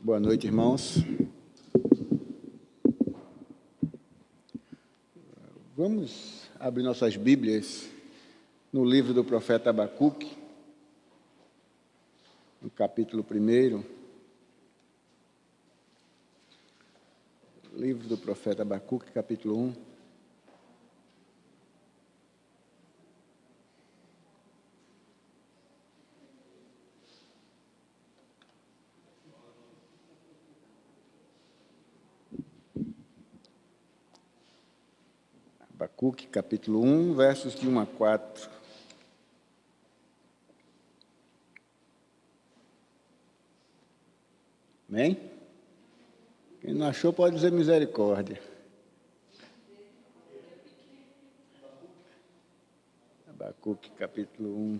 Boa noite, irmãos. Vamos abrir nossas Bíblias no livro do profeta Abacuque, no capítulo 1. Livro do profeta Abacuque, capítulo 1. Abacuque, capítulo 1, versos de 1 a 4. Amém? Quem não achou pode dizer misericórdia. Abacuque, capítulo 1.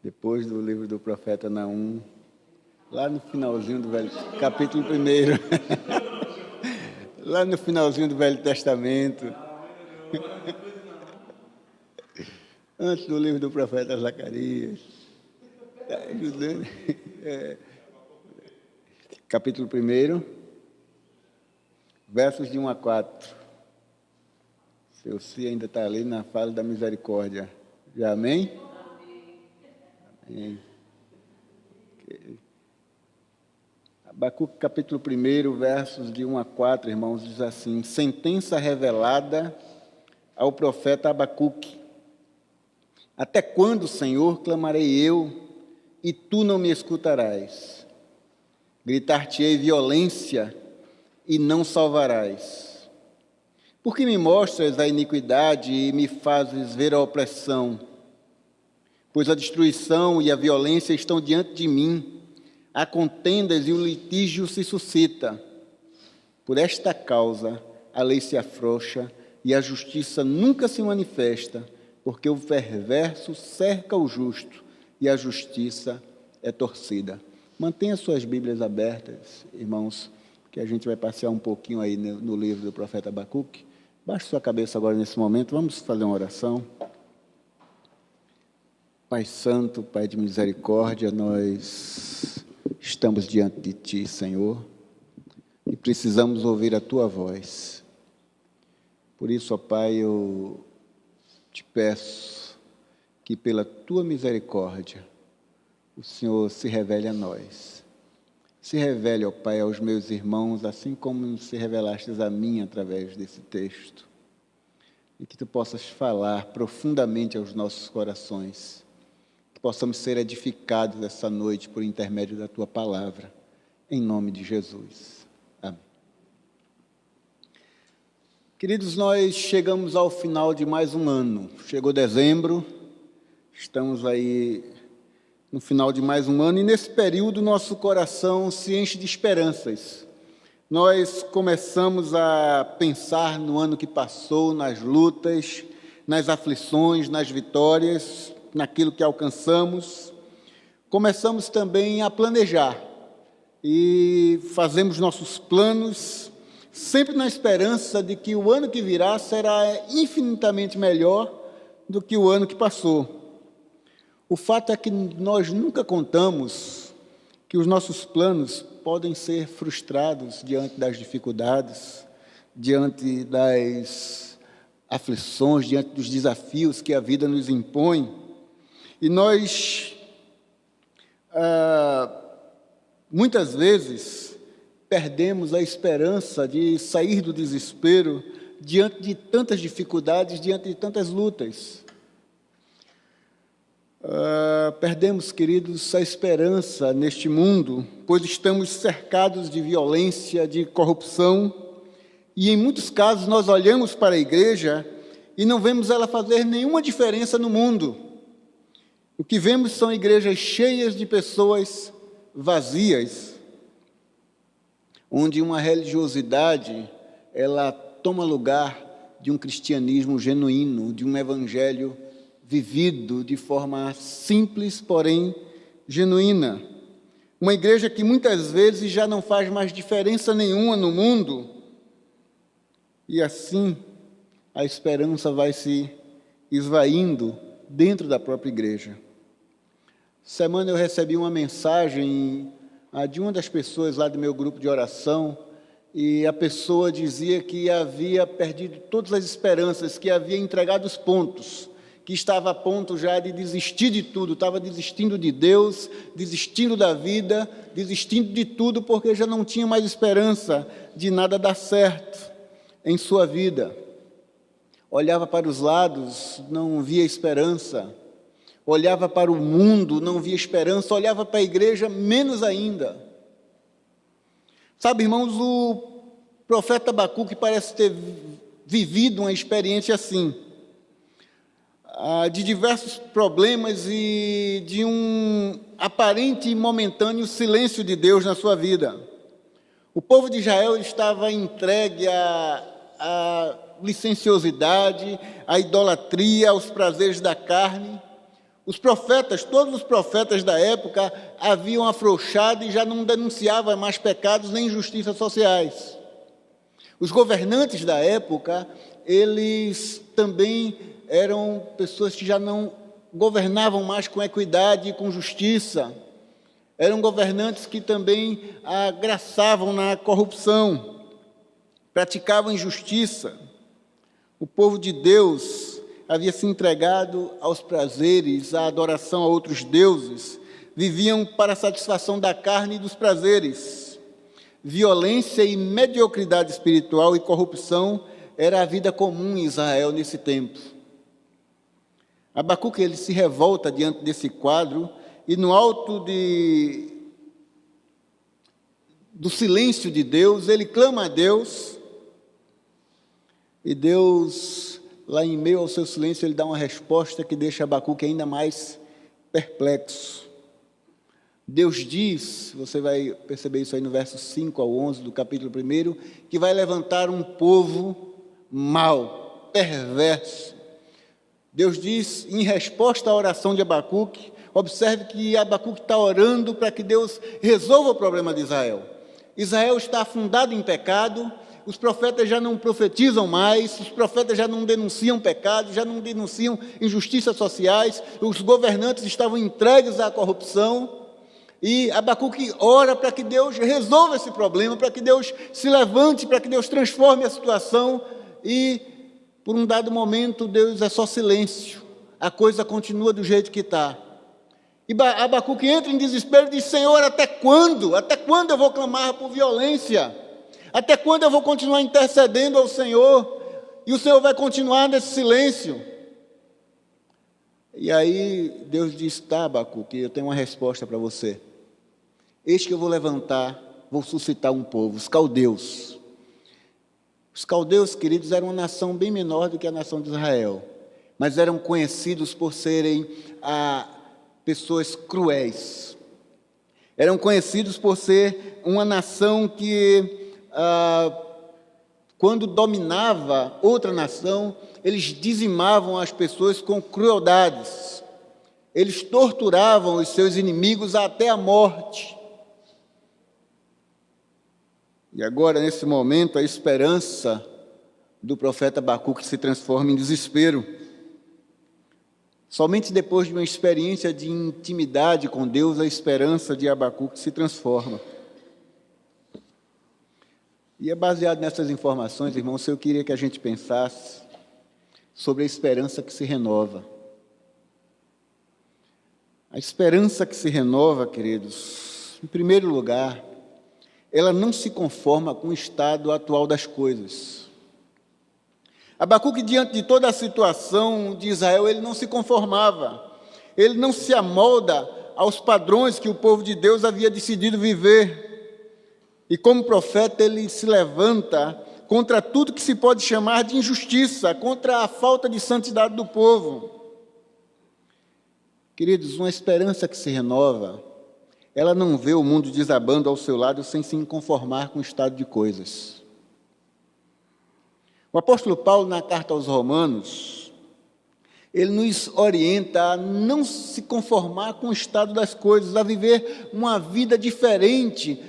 Depois do livro do profeta Naum, lá no finalzinho do Velho capítulo 1, lá no finalzinho do Velho Testamento, antes do livro do profeta Zacarias, está ajudando? Capítulo 1, versos de 1 a 4. Seu si ainda está ali na fala da misericórdia. Já amém? Amém. Abacuque, capítulo 1, versos de 1 a 4, irmãos, diz assim: sentença revelada ao profeta Abacuque. Até quando, Senhor, clamarei eu, e tu não me escutarás? Gritar-te-ei violência, e não salvarás. Por que me mostras a iniquidade e me fazes ver a opressão? Pois a destruição e a violência estão diante de mim, há contendas e o litígio se suscita. Por esta causa, a lei se afrouxa e a justiça nunca se manifesta, porque o perverso cerca o justo e a justiça é torcida. Mantenha suas Bíblias abertas, irmãos, que a gente vai passear um pouquinho aí no livro do profeta Abacuque. Baixe sua cabeça agora nesse momento, vamos fazer uma oração. Pai Santo, Pai de misericórdia, nós estamos diante de Ti, Senhor, e precisamos ouvir a Tua voz. Por isso, ó Pai, eu te peço que pela Tua misericórdia o Senhor se revele a nós. Se revele, ó Pai, aos meus irmãos, assim como se revelastes a mim através desse texto. E que Tu possas falar profundamente aos nossos corações. Que possamos ser edificados essa noite por intermédio da Tua palavra. Em nome de Jesus. Amém. Queridos, nós chegamos ao final de mais um ano. Chegou dezembro, estamos aí no final de mais um ano, e nesse período nosso coração se enche de esperanças. Nós começamos a pensar no ano que passou, nas lutas, nas aflições, nas vitórias, naquilo que alcançamos. Começamos também a planejar e fazemos nossos planos, sempre na esperança de que o ano que virá será infinitamente melhor do que o ano que passou. O fato é que nós nunca contamos que os nossos planos podem ser frustrados diante das dificuldades, diante das aflições, diante dos desafios que a vida nos impõe. E nós, muitas vezes, perdemos a esperança de sair do desespero diante de tantas dificuldades, diante de tantas lutas. Perdemos, queridos, a esperança neste mundo, pois estamos cercados de violência, de corrupção, e em muitos casos nós olhamos para a igreja e não vemos ela fazer nenhuma diferença no mundo. O que vemos são igrejas cheias de pessoas vazias, onde uma religiosidade, ela toma lugar de um cristianismo genuíno, de um evangelho vivido de forma simples, porém genuína. Uma igreja que muitas vezes já não faz mais diferença nenhuma no mundo. E assim, a esperança vai se esvaindo dentro da própria igreja. Semana eu recebi uma mensagem de uma das pessoas lá do meu grupo de oração, e a pessoa dizia que havia perdido todas as esperanças, que havia entregado os pontos, que estava a ponto já de desistir de tudo, estava desistindo de Deus, desistindo da vida, desistindo de tudo, porque já não tinha mais esperança de nada dar certo em sua vida. Olhava para os lados, não via esperança. Olhava para o mundo, não via esperança. Olhava para a igreja, menos ainda. Sabe, irmãos, o profeta Abacuque parece ter vivido uma experiência assim, de diversos problemas e de um aparente e momentâneo silêncio de Deus na sua vida. O povo de Israel estava entregue à licenciosidade, à idolatria, aos prazeres da carne. Os profetas, todos os profetas da época, haviam afrouxado e já não denunciavam mais pecados nem injustiças sociais. Os governantes da época, eles também eram pessoas que já não governavam mais com equidade e com justiça. Eram governantes que também graçavam na corrupção, praticavam injustiça. O povo de Deus havia se entregado aos prazeres, à adoração a outros deuses, viviam para a satisfação da carne e dos prazeres. Violência e mediocridade espiritual e corrupção era a vida comum em Israel nesse tempo. Abacuque, ele se revolta diante desse quadro e no alto do silêncio de Deus, ele clama a Deus e Deus, lá em meio ao seu silêncio, ele dá uma resposta que deixa Abacuque ainda mais perplexo. Deus diz, você vai perceber isso aí no verso 5 ao 11 do capítulo 1, que vai levantar um povo mau, perverso. Deus diz, em resposta à oração de Abacuque, observe que Abacuque está orando para que Deus resolva o problema de Israel. Israel está afundado em pecado, os profetas já não profetizam mais, os profetas já não denunciam pecados, já não denunciam injustiças sociais, os governantes estavam entregues à corrupção, e Abacuque ora para que Deus resolva esse problema, para que Deus se levante, para que Deus transforme a situação, e por um dado momento Deus é só silêncio, a coisa continua do jeito que está. E Abacuque entra em desespero e diz, Senhor, até quando? Até quando eu vou clamar por violência? Até quando eu vou continuar intercedendo ao Senhor? E o Senhor vai continuar nesse silêncio? E aí Deus diz, tá, Abacuque, eu tenho uma resposta para você. Eis que eu vou levantar, vou suscitar um povo, os caldeus. Os caldeus, queridos, eram uma nação bem menor do que a nação de Israel, mas eram conhecidos por serem pessoas cruéis. Eram conhecidos por ser uma nação que, quando dominava outra nação, eles dizimavam as pessoas com crueldades. Eles torturavam os seus inimigos até a morte. E agora, nesse momento, a esperança do profeta Abacuque se transforma em desespero. Somente depois de uma experiência de intimidade com Deus, a esperança de Abacuque se transforma. E é baseado nessas informações, irmãos, eu queria que a gente pensasse sobre a esperança que se renova. A esperança que se renova, queridos, em primeiro lugar, ela não se conforma com o estado atual das coisas. Abacuque, diante de toda a situação de Israel, ele não se conformava. Ele não se amolda aos padrões que o povo de Deus havia decidido viver. E como profeta, ele se levanta contra tudo que se pode chamar de injustiça, contra a falta de santidade do povo. Queridos, uma esperança que se renova, ela não vê o mundo desabando ao seu lado sem se conformar com o estado de coisas. O apóstolo Paulo, na carta aos Romanos, ele nos orienta a não se conformar com o estado das coisas, a viver uma vida diferente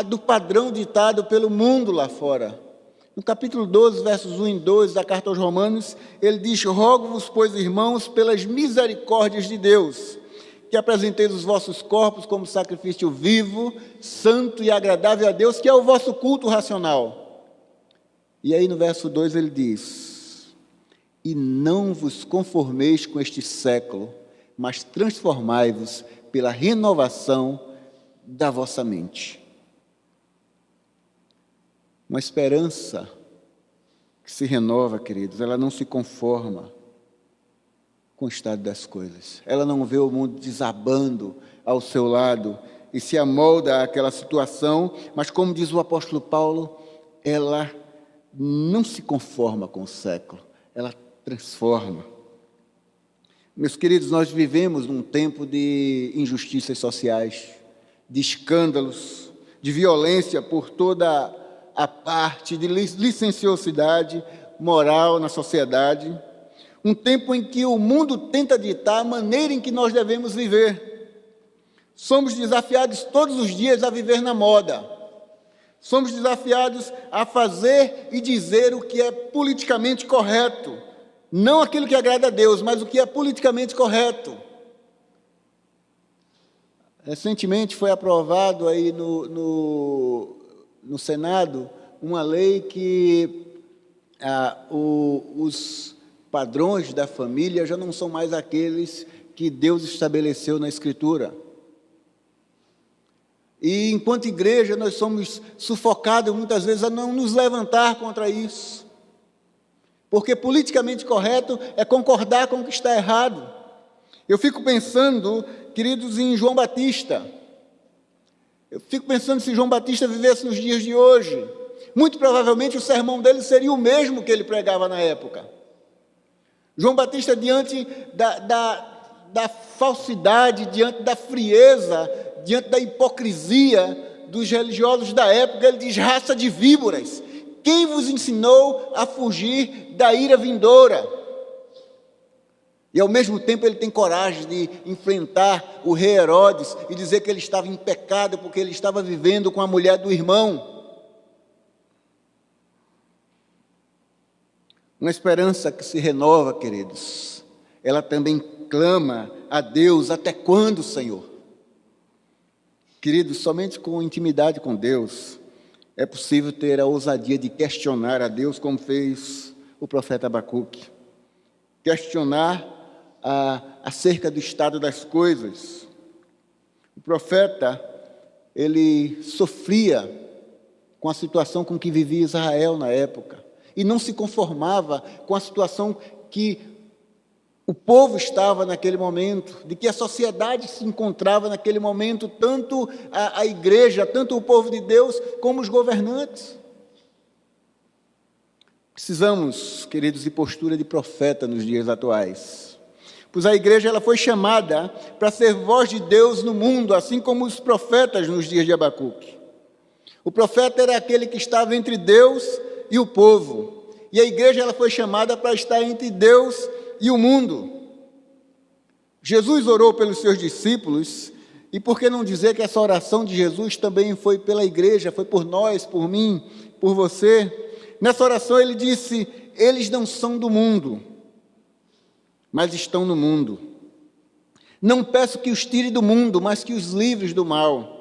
do padrão ditado pelo mundo lá fora. No capítulo 12, versos 1 e 2 da carta aos Romanos, ele diz: rogo-vos, pois, irmãos, pelas misericórdias de Deus, que apresenteis os vossos corpos como sacrifício vivo, santo e agradável a Deus, que é o vosso culto racional. E aí no verso 2 ele diz: e não vos conformeis com este século, mas transformai-vos pela renovação da vossa mente. Uma esperança que se renova, queridos, ela não se conforma com o estado das coisas. Ela não vê o mundo desabando ao seu lado e se amolda àquela situação, mas como diz o apóstolo Paulo, ela não se conforma com o século, ela transforma. Meus queridos, nós vivemos num tempo de injustiças sociais, de escândalos, de violência por toda a parte, de licenciosidade moral na sociedade. Um tempo em que o mundo tenta ditar a maneira em que nós devemos viver. Somos desafiados todos os dias a viver na moda. Somos desafiados a fazer e dizer o que é politicamente correto. Não aquilo que agrada a Deus, mas o que é politicamente correto. Recentemente foi aprovado aí no Senado uma lei que os padrões da família já não são mais aqueles que Deus estabeleceu na Escritura. E, enquanto igreja, nós somos sufocados muitas vezes a não nos levantar contra isso. Porque politicamente correto é concordar com o que está errado. Eu fico pensando, queridos, em João Batista. Eu fico pensando se João Batista vivesse nos dias de hoje. Muito provavelmente o sermão dele seria o mesmo que ele pregava na época. João Batista, diante da falsidade, diante da frieza, diante da hipocrisia dos religiosos da época, ele diz: raça de víboras, quem vos ensinou a fugir da ira vindoura? E ao mesmo tempo ele tem coragem de enfrentar o rei Herodes e dizer que ele estava em pecado porque ele estava vivendo com a mulher do irmão. Uma esperança que se renova, queridos, ela também clama a Deus: até quando, Senhor? Queridos, somente com intimidade com Deus é possível ter a ousadia de questionar a Deus, como fez o profeta Abacuque. Questionar acerca do estado das coisas. O profeta, ele sofria com a situação com que vivia Israel na época, e não se conformava com a situação que o povo estava naquele momento, de que a sociedade se encontrava naquele momento, tanto a igreja, tanto o povo de Deus, como os governantes. Precisamos, queridos, de postura de profeta nos dias atuais, pois a igreja ela foi chamada para ser voz de Deus no mundo, assim como os profetas nos dias de Abacuque. O profeta era aquele que estava entre Deus e o povo, e a igreja ela foi chamada para estar entre Deus e o mundo. Jesus orou pelos seus discípulos, e por que não dizer que essa oração de Jesus também foi pela igreja, foi por nós, por mim, por você? Nessa oração ele disse: eles não são do mundo, mas estão no mundo. Não peço que os tire do mundo, mas que os livres do mal.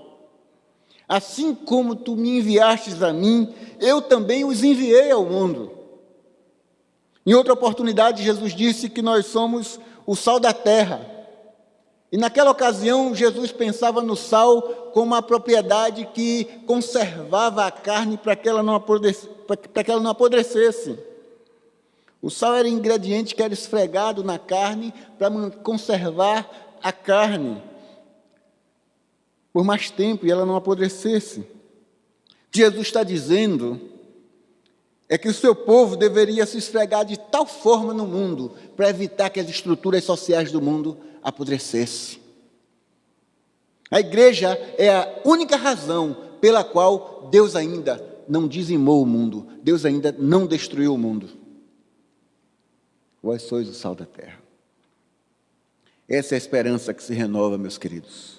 Assim como tu me enviastes a mim, eu também os enviei ao mundo. Em outra oportunidade, Jesus disse que nós somos o sal da terra. E naquela ocasião, Jesus pensava no sal como uma propriedade que conservava a carne para que ela não apodrecesse. O sal era ingrediente que era esfregado na carne para conservar a carne por mais tempo e ela não apodrecesse. O que Jesus está dizendo é que o seu povo deveria se esfregar de tal forma no mundo para evitar que as estruturas sociais do mundo apodrecessem. A igreja é a única razão pela qual Deus ainda não dizimou o mundo, Deus ainda não destruiu o mundo. Vós sois o sal da terra. Essa é a esperança que se renova, meus queridos.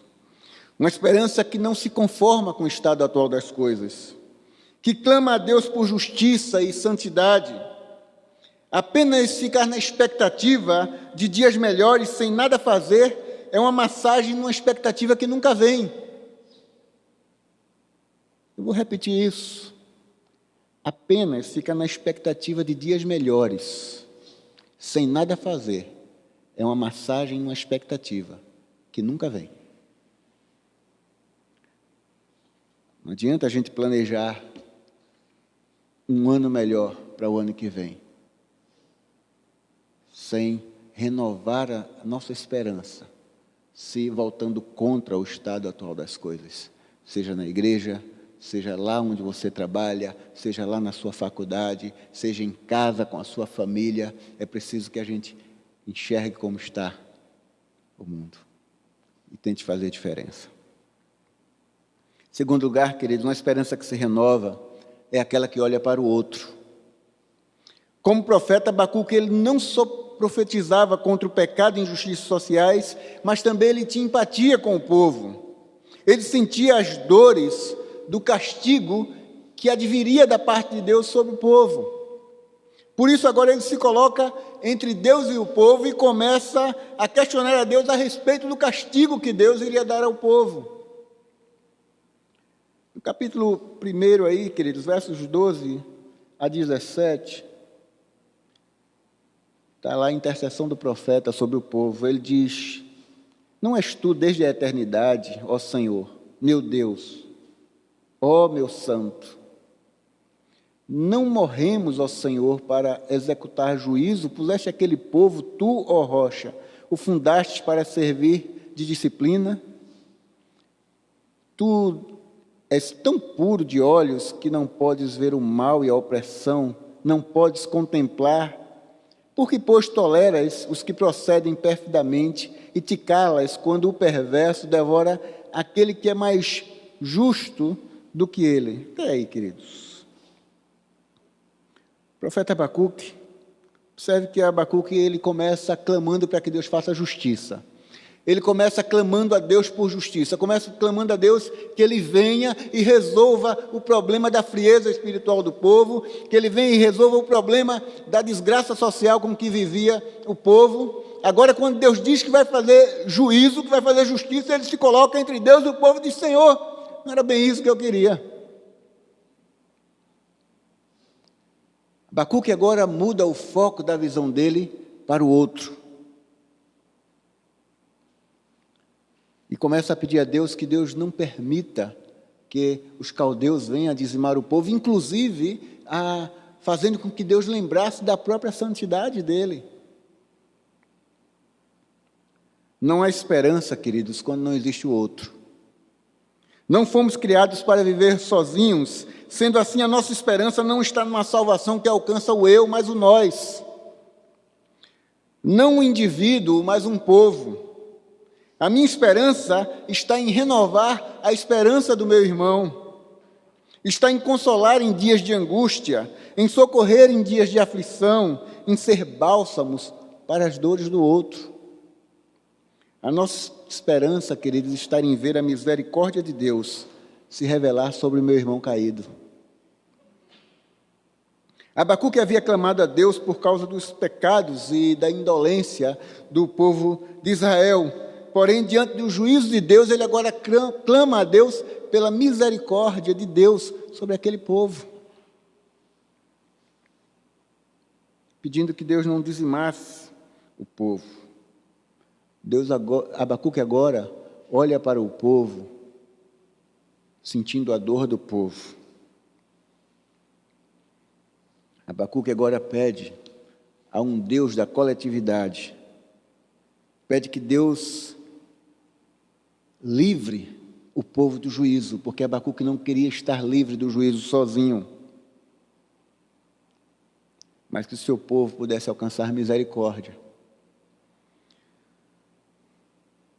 Uma esperança que não se conforma com o estado atual das coisas, que clama a Deus por justiça e santidade, apenas ficar na expectativa de dias melhores sem nada fazer é uma massagem numa expectativa que nunca vem. Eu vou repetir isso. Apenas ficar na expectativa de dias melhores sem nada fazer é uma massagem numa expectativa que nunca vem. Não adianta a gente planejar um ano melhor para o ano que vem, sem renovar a nossa esperança, se voltando contra o estado atual das coisas, seja na igreja, seja lá onde você trabalha, seja lá na sua faculdade, seja em casa com a sua família. É preciso que a gente enxergue como está o mundo e tente fazer diferença. Segundo lugar, queridos, uma esperança que se renova é aquela que olha para o outro. Como profeta, Abacuque, ele não só profetizava contra o pecado e injustiças sociais, mas também ele tinha empatia com o povo. Ele sentia as dores do castigo que adviria da parte de Deus sobre o povo. Por isso, agora ele se coloca entre Deus e o povo e começa a questionar a Deus a respeito do castigo que Deus iria dar ao povo. No capítulo 1 aí, queridos, versos 12 a 17, está lá a intercessão do profeta sobre o povo. Ele diz: não és tu desde a eternidade, ó Senhor, meu Deus, ó meu santo? Não morremos, ó Senhor, para executar juízo? Puseste aquele povo, tu, ó rocha, o fundastes para servir de disciplina? Tu és tão puro de olhos que não podes ver o mal e a opressão, não podes contemplar. Porque, pois, toleras os que procedem perfidamente e te calas quando o perverso devora aquele que é mais justo do que ele? Até aí, queridos. O profeta Abacuque, observe que Abacuque ele começa clamando para que Deus faça justiça. Ele começa clamando a Deus por justiça, começa clamando a Deus que Ele venha e resolva o problema da frieza espiritual do povo, que Ele venha e resolva o problema da desgraça social com que vivia o povo. Agora, quando Deus diz que vai fazer juízo, que vai fazer justiça, Ele se coloca entre Deus e o povo e diz: Senhor, não era bem isso que eu queria. Abacuque agora muda o foco da visão dele para o outro. E começa a pedir a Deus que Deus não permita que os caldeus venham a dizimar o povo, inclusive fazendo com que Deus lembrasse da própria santidade dele. Não há esperança, queridos, quando não existe o outro. Não fomos criados para viver sozinhos, sendo assim a nossa esperança não está numa salvação que alcança o eu, mas o nós. Não um indivíduo, mas um povo. A minha esperança está em renovar a esperança do meu irmão, está em consolar em dias de angústia, em socorrer em dias de aflição, em ser bálsamos para as dores do outro. A nossa esperança, queridos, está em ver a misericórdia de Deus se revelar sobre o meu irmão caído. Abacuque havia clamado a Deus por causa dos pecados e da indolência do povo de Israel. Porém, diante do juízo de Deus, ele agora clama a Deus pela misericórdia de Deus sobre aquele povo, pedindo que Deus não dizimasse o povo. Abacuque agora olha para o povo, sentindo a dor do povo. Abacuque agora pede a um Deus da coletividade, pede que Deus livre o povo do juízo, porque Abacuque não queria estar livre do juízo sozinho, mas que o seu povo pudesse alcançar misericórdia.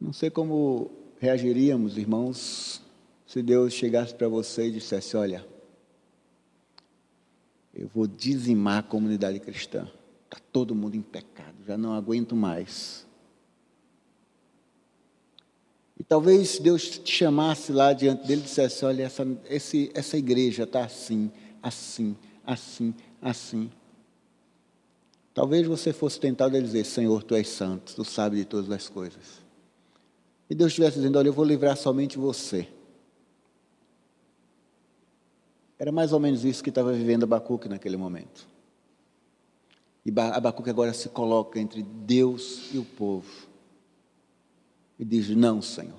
Não sei como reagiríamos, irmãos, se Deus chegasse para você e dissesse: olha, eu vou dizimar a comunidade cristã, está todo mundo em pecado, já não aguento mais. E talvez Deus te chamasse lá diante dele e dissesse: olha, essa igreja está assim, assim, assim, assim. Talvez você fosse tentado a dizer: Senhor, Tu és santo, Tu sabes de todas as coisas. E Deus estivesse dizendo: olha, eu vou livrar somente você. Era mais ou menos isso que estava vivendo Abacuque naquele momento. E Abacuque agora se coloca entre Deus e o povo. E diz: não, Senhor.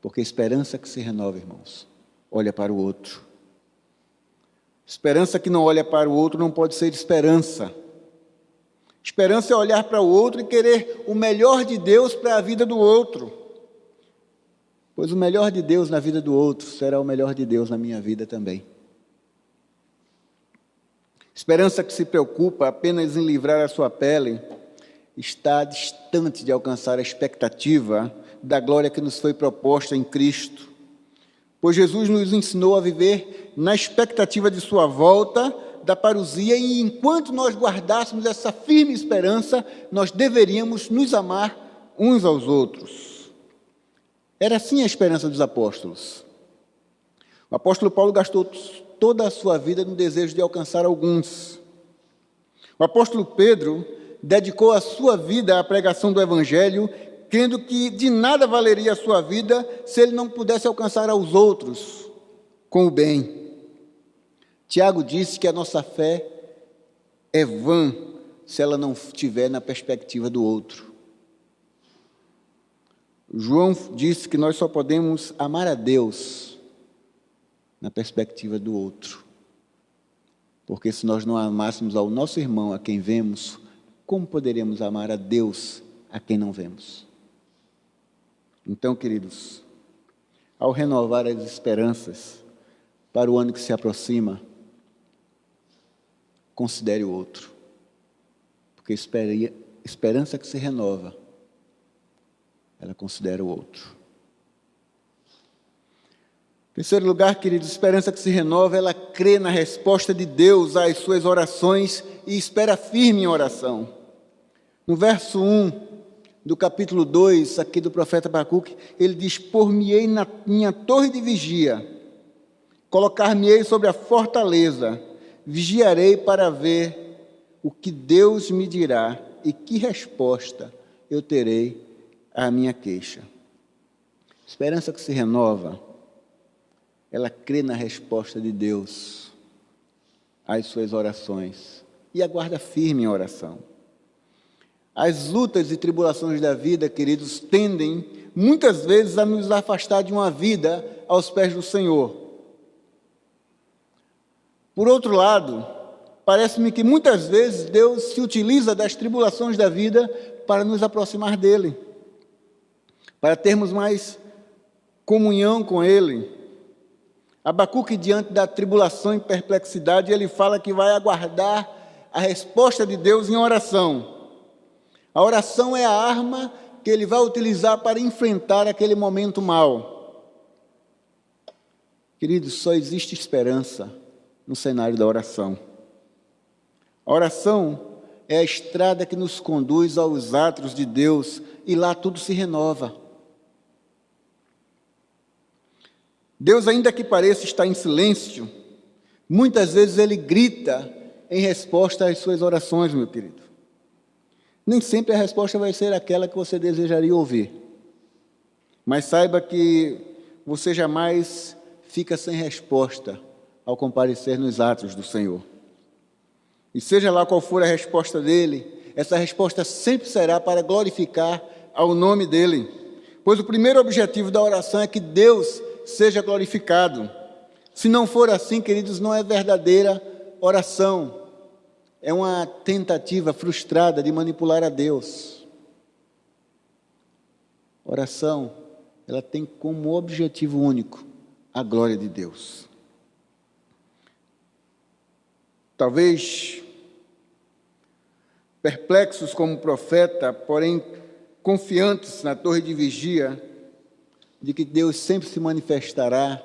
Porque esperança que se renova, irmãos, olha para o outro. Esperança que não olha para o outro não pode ser esperança. Esperança é olhar para o outro e querer o melhor de Deus para a vida do outro. Pois o melhor de Deus na vida do outro será o melhor de Deus na minha vida também. Esperança que se preocupa apenas em livrar a sua pele está distante de alcançar a expectativa da glória que nos foi proposta em Cristo. Pois Jesus nos ensinou a viver na expectativa de sua volta, da parousia, e enquanto nós guardássemos essa firme esperança, nós deveríamos nos amar uns aos outros. Era assim a esperança dos apóstolos. O apóstolo Paulo gastou toda a sua vida no desejo de alcançar alguns. O apóstolo Pedro dedicou a sua vida à pregação do Evangelho, crendo que de nada valeria a sua vida se ele não pudesse alcançar aos outros com o bem. Tiago disse que a nossa fé é vã se ela não estiver na perspectiva do outro. João disse que nós só podemos amar a Deus na perspectiva do outro. Porque se nós não amássemos ao nosso irmão, a quem vemos, como poderíamos amar a Deus a quem não vemos? Então, queridos, ao renovar as esperanças para o ano que se aproxima, considere o outro. Porque esperança que se renova, ela considera o outro. Em terceiro lugar, queridos, esperança que se renova, ela crê na resposta de Deus às suas orações e espera firme em oração. No verso 1 do capítulo 2, aqui do profeta Abacuque, ele diz: por-me-ei na minha torre de vigia, colocar-me-ei sobre a fortaleza, vigiarei para ver o que Deus me dirá e que resposta eu terei à minha queixa. Esperança que se renova, ela crê na resposta de Deus às suas orações e aguarda firme em oração. As lutas e tribulações da vida, queridos, tendem muitas vezes a nos afastar de uma vida aos pés do Senhor. Por outro lado, parece-me que muitas vezes Deus se utiliza das tribulações da vida para nos aproximar dEle, para termos mais comunhão com Ele. Abacuque, diante da tribulação e perplexidade, ele fala que vai aguardar a resposta de Deus em oração. A oração é a arma que ele vai utilizar para enfrentar aquele momento mau. Queridos, só existe esperança no cenário da oração. A oração é a estrada que nos conduz aos atos de Deus e lá tudo se renova. Deus, ainda que pareça estar em silêncio, muitas vezes Ele grita em resposta às suas orações, meu querido. Nem sempre a resposta vai ser aquela que você desejaria ouvir. Mas saiba que você jamais fica sem resposta ao comparecer nos atos do Senhor. E seja lá qual for a resposta dele, essa resposta sempre será para glorificar ao nome dele. Pois o primeiro objetivo da oração é que Deus seja glorificado. Se não for assim, queridos, não é verdadeira oração. É uma tentativa frustrada de manipular a Deus. Oração, ela tem como objetivo único a glória de Deus. Talvez perplexos como profeta, porém confiantes na torre de vigia, de que Deus sempre se manifestará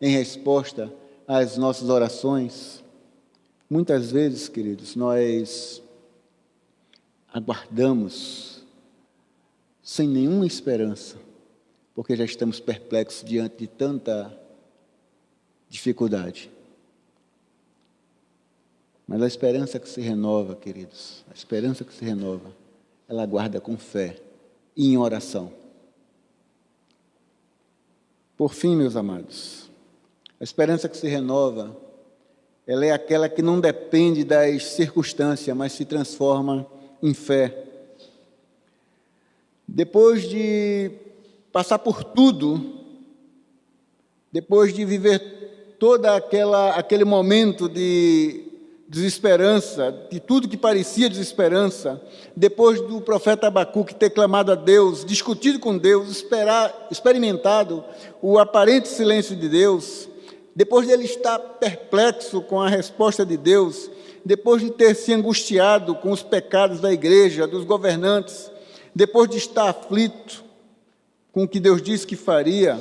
em resposta às nossas orações. Muitas vezes, queridos, nós aguardamos sem nenhuma esperança, porque já estamos perplexos diante de tanta dificuldade. Mas a esperança que se renova, queridos, a esperança que se renova, ela aguarda com fé e em oração. Por fim, meus amados, a esperança que se renova, ela é aquela que não depende das circunstâncias, mas se transforma em fé. Depois de passar por tudo, depois de viver aquele momento de desesperança, de tudo que parecia desesperança, depois do profeta Abacuque ter clamado a Deus, discutido com Deus, experimentado o aparente silêncio de Deus, depois de ele estar perplexo com a resposta de Deus, depois de ter se angustiado com os pecados da igreja, dos governantes, depois de estar aflito com o que Deus disse que faria,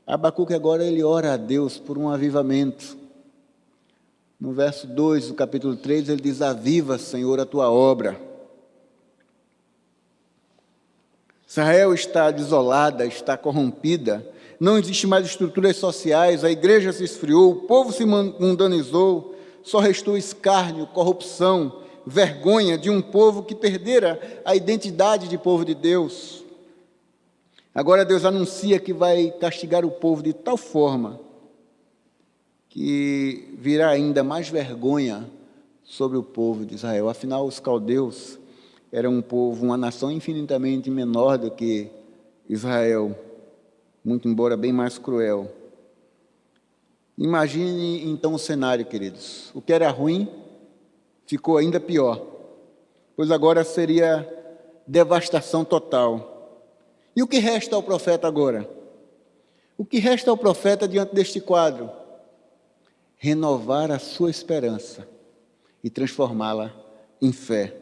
Abacuque agora ele ora a Deus por um avivamento. No verso 2 do capítulo 3, ele diz: aviva, Senhor, a tua obra. Israel está desolada, está corrompida, não existe mais estruturas sociais, a igreja se esfriou, o povo se mundanizou, só restou escárnio, corrupção, vergonha de um povo que perdera a identidade de povo de Deus. Agora Deus anuncia que vai castigar o povo de tal forma que virá ainda mais vergonha sobre o povo de Israel. Afinal, os caldeus eram um povo, uma nação infinitamente menor do que Israel, muito embora bem mais cruel. Imagine então o cenário, queridos. O que era ruim ficou ainda pior, pois agora seria devastação total. E o que resta ao profeta agora? O que resta ao profeta diante deste quadro? Renovar a sua esperança e transformá-la em fé.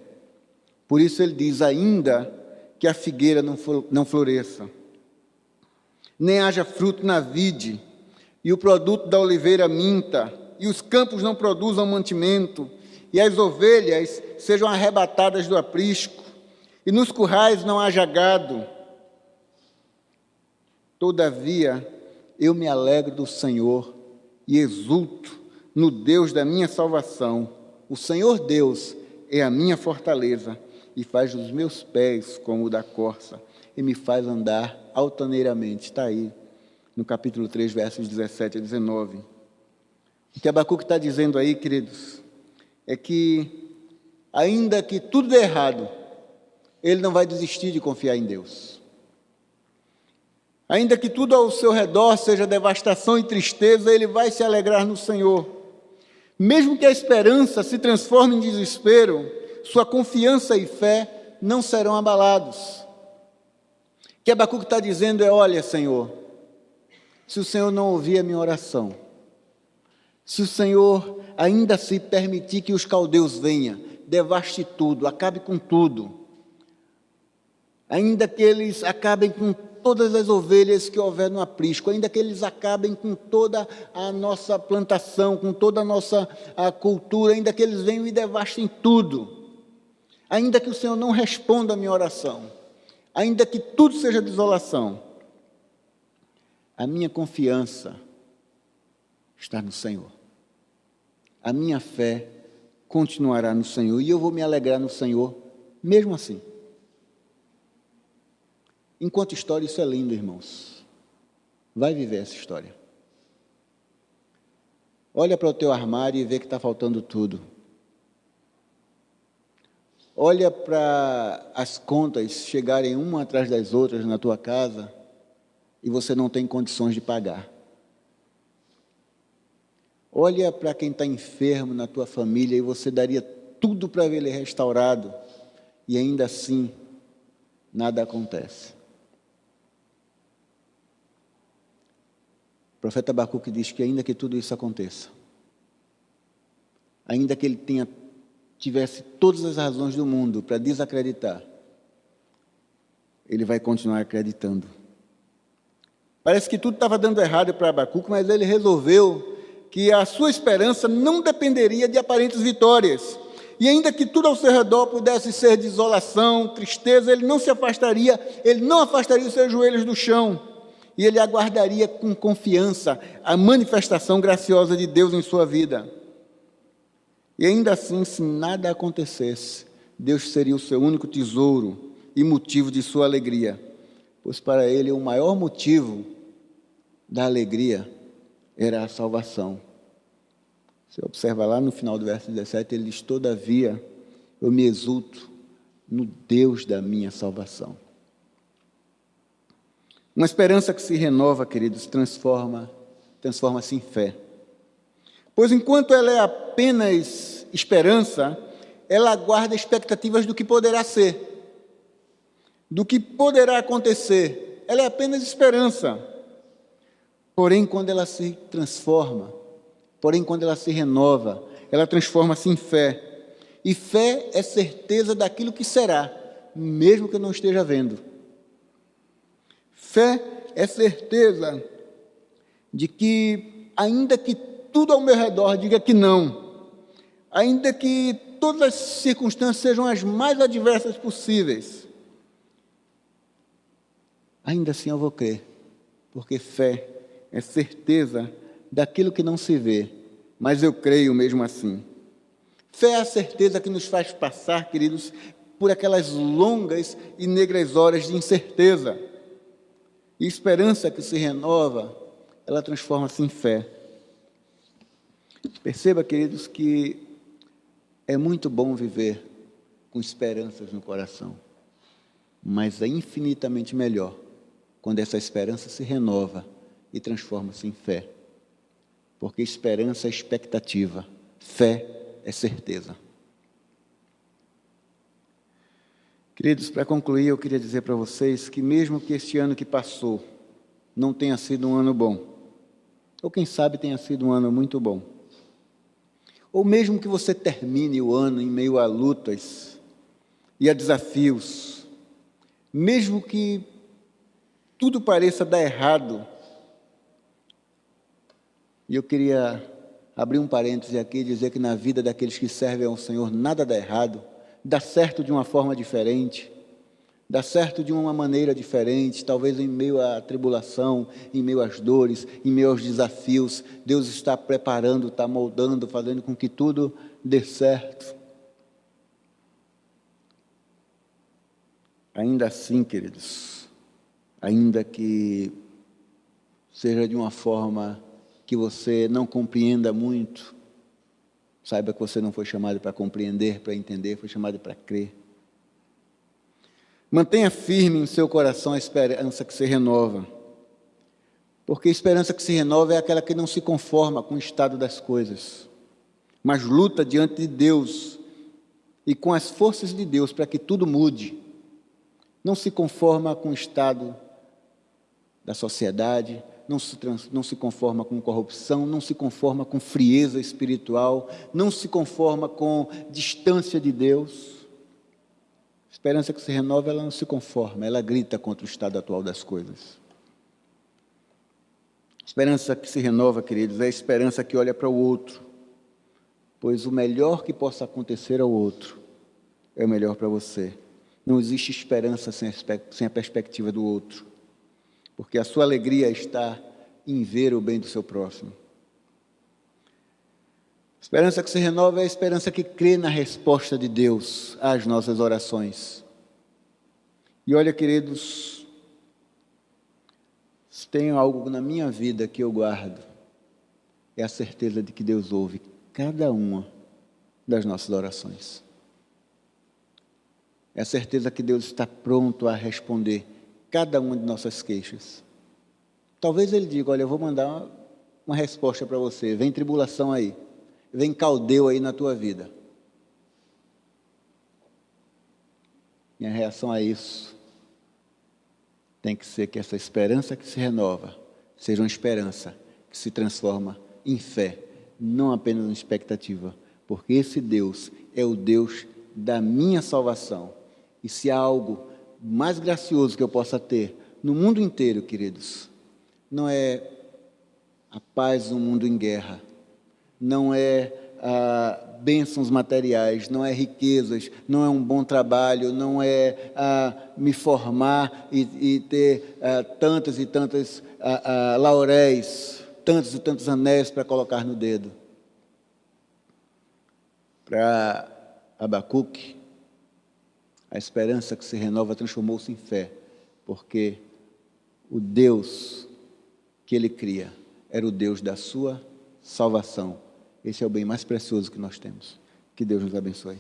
Por isso ele diz: ainda que a figueira não floresça, nem haja fruto na vide, e o produto da oliveira minta, e os campos não produzam mantimento, e as ovelhas sejam arrebatadas do aprisco, e nos currais não haja gado. Todavia, eu me alegro do Senhor e exulto no Deus da minha salvação. O Senhor Deus é a minha fortaleza e faz os meus pés como o da corça e me faz andar altaneiramente. Está aí no capítulo 3, versos 17 a 19. O que Abacuque está dizendo aí, queridos, é que ainda que tudo dê errado, ele não vai desistir de confiar em Deus. Ainda que tudo ao seu redor seja devastação e tristeza, ele vai se alegrar no Senhor. Mesmo que a esperança se transforme em desespero, sua confiança e fé não serão abalados. O que Abacuque está dizendo é: olha, Senhor, se o Senhor não ouvir a minha oração, se o Senhor ainda se permitir que os caldeus venham, devaste tudo, acabe com tudo, ainda que eles acabem com todas as ovelhas que houver no aprisco, ainda que eles acabem com toda a nossa plantação, com toda a nossa cultura, ainda que eles venham e devastem tudo, ainda que o Senhor não responda a minha oração, ainda que tudo seja desolação, a minha confiança está no Senhor. A minha fé continuará no Senhor e eu vou me alegrar no Senhor, mesmo assim. Enquanto história, isso é lindo, irmãos. Vai viver essa história. Olha para o teu armário e vê que está faltando tudo. Olha para as contas chegarem uma atrás das outras na tua casa e você não tem condições de pagar. Olha para quem está enfermo na tua família e você daria tudo para ver ele restaurado e ainda assim nada acontece. O profeta Abacuque diz que ainda que tudo isso aconteça, ainda que ele tivesse todas as razões do mundo para desacreditar, ele vai continuar acreditando. Parece que tudo estava dando errado para Abacuque, mas ele resolveu que a sua esperança não dependeria de aparentes vitórias. E ainda que tudo ao seu redor pudesse ser desolação, tristeza, ele não afastaria os seus joelhos do chão. E ele aguardaria com confiança a manifestação graciosa de Deus em sua vida. E ainda assim, se nada acontecesse, Deus seria o seu único tesouro e motivo de sua alegria, pois para ele o maior motivo da alegria era a salvação. Você observa lá no final do verso 17, ele diz: todavia eu me exulto no Deus da minha salvação. Uma esperança que se renova, queridos, transforma-se em fé. Pois enquanto ela é apenas esperança, ela aguarda expectativas do que poderá ser, do que poderá acontecer. Ela é apenas esperança. Porém, quando ela se transforma, quando ela se renova, ela transforma-se em fé. E fé é certeza daquilo que será, mesmo que eu não esteja vendo. Fé é certeza de que, ainda que tudo ao meu redor diga que não, ainda que todas as circunstâncias sejam as mais adversas possíveis, ainda assim eu vou crer, porque fé é certeza daquilo que não se vê, mas eu creio mesmo assim. Fé é a certeza que nos faz passar, queridos, por aquelas longas e negras horas de incerteza. E esperança que se renova, ela transforma-se em fé. Perceba, queridos, que é muito bom viver com esperanças no coração, mas é infinitamente melhor quando essa esperança se renova e transforma-se em fé. Porque esperança é expectativa, fé é certeza. Queridos, para concluir, eu queria dizer para vocês que mesmo que este ano que passou não tenha sido um ano bom, ou quem sabe tenha sido um ano muito bom, ou mesmo que você termine o ano em meio a lutas e a desafios, mesmo que tudo pareça dar errado, e eu queria abrir um parêntese aqui e dizer que na vida daqueles que servem ao Senhor nada dá errado, dá certo de uma forma diferente, dá certo de uma maneira diferente, talvez em meio à tribulação, em meio às dores, em meio aos desafios, Deus está preparando, está moldando, fazendo com que tudo dê certo. Ainda assim, queridos, ainda que seja de uma forma que você não compreenda muito, saiba que você não foi chamado para compreender, para entender, foi chamado para crer. Mantenha firme em seu coração a esperança que se renova, porque a esperança que se renova é aquela que não se conforma com o estado das coisas, mas luta diante de Deus e com as forças de Deus para que tudo mude. Não se conforma com o estado da sociedade, não se conforma com corrupção, não se conforma com frieza espiritual, não se conforma com distância de Deus. A esperança que se renova, ela não se conforma, ela grita contra o estado atual das coisas. A esperança que se renova, queridos, é a esperança que olha para o outro, pois o melhor que possa acontecer ao outro é o melhor para você. Não existe esperança sem a perspectiva do outro, porque a sua alegria está em ver o bem do seu próximo. A esperança que se renova é a esperança que crê na resposta de Deus às nossas orações. E olha, queridos, se tem algo na minha vida que eu guardo, é a certeza de que Deus ouve cada uma das nossas orações. É a certeza que Deus está pronto a responder cada uma de nossas queixas. Talvez Ele diga: olha, eu vou mandar uma resposta para você, vem tribulação aí, vem caldeu aí na tua vida. Minha reação a isso tem que ser que essa esperança que se renova seja uma esperança que se transforma em fé, não apenas em expectativa, porque esse Deus é o Deus da minha salvação. E se há algo mais gracioso que eu possa ter no mundo inteiro, queridos, não é a paz no mundo em guerra, não é bênçãos materiais, não é riquezas, não é um bom trabalho, não é me formar e ter tantas e tantas lauréis, tantos e tantos anéis para colocar no dedo. Para Abacuque, a esperança que se renova transformou-se em fé, porque o Deus que ele cria era o Deus da sua salvação. Esse é o bem mais precioso que nós temos. Que Deus nos abençoe.